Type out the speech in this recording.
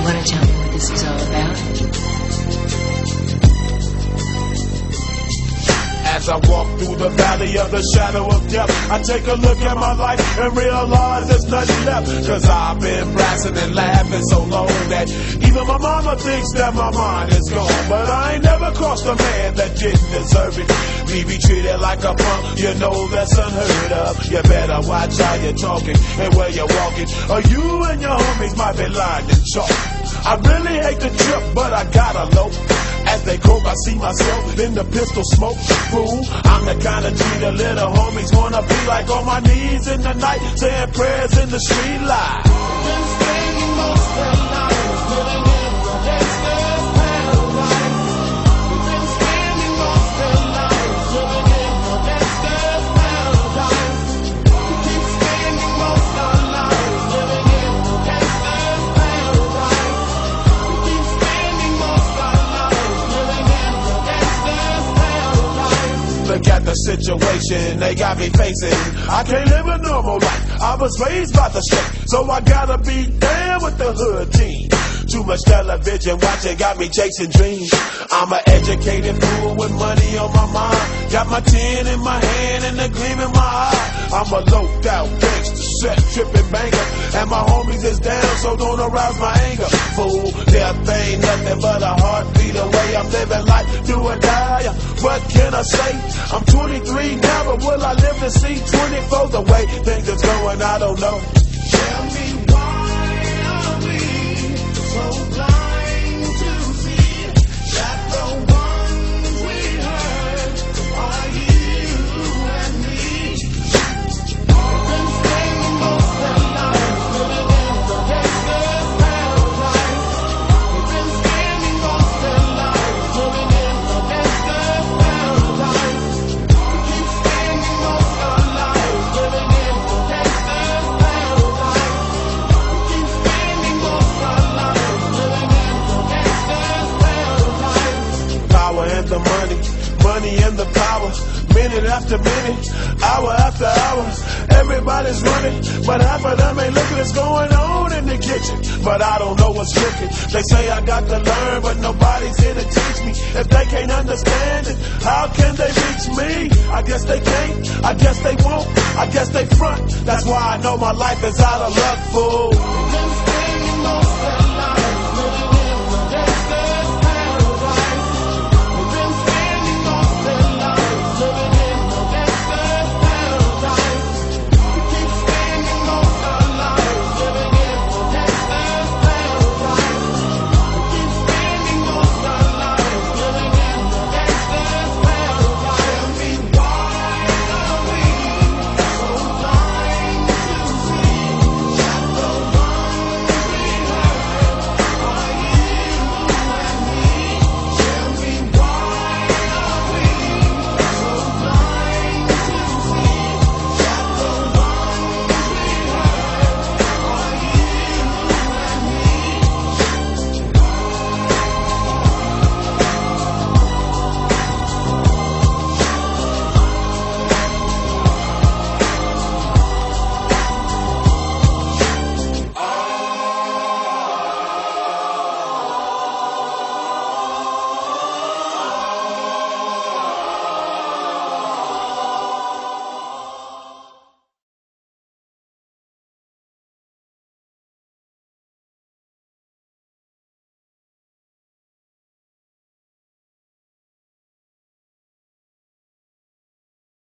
Want to tell me what this is all about? As I walk through the valley of the shadow of death, I take a look at my life and realize there's nothing left. Cause I've been blasting and laughing so long that even my mama thinks that my mind is gone. But I ain't never crossed a man that didn't deserve it. Me be treated like a punk, you know that's unheard of. You better watch how you're talking and where you're walking, or you and your homies might be lined in chalk. I really hate the trip, but I gotta low. As they croak, I see myself in the pistol smoke. Fool, I'm the kind of G the little homies wanna be like, on my knees in the night, saying prayers in the street light. Been spending most of the night living in the gangster's paradise. Been spending most of the night living in the gangster's paradise. Keep spending most of the night living in the gangster's paradise. Keep spending most of the night. Look at the situation they got me facing. I can't live a normal life. I was raised by the street, so I gotta be down with the hood team. Too much television watching got me chasing dreams. I'm an educated fool with money on my mind. Got my tin in my hand and a gleam in my eye. I'm a loped out gangster, set tripping banker, and my homies is down, so don't arouse my anger. Fool, death ain't nothing but a heartbeat away. I'm living life, do or die. What can I say? I'm 23 now, but will I live to see 24? The way things is going, I don't know. Tell me why are we so blind to see that the ones we hurt are you and me? Been spending most of the night living in the gangster's paradise. Been spending most of the night living in the gangster's paradise. Keep spending most of the night living in the gangster's paradise. Keep spending most of the night living in the gangster's paradise. Power and the money, money and the power. Minute after minute, hour after hour, everybody's running, but half of them ain't looking what's going on in the kitchen. But I don't know what's cooking. They say I got to learn, but nobody's here to teach me. If they can't understand it, how can they reach me? I guess they can't, I guess they won't, I guess they front. That's why I know my life is out of luck, fool.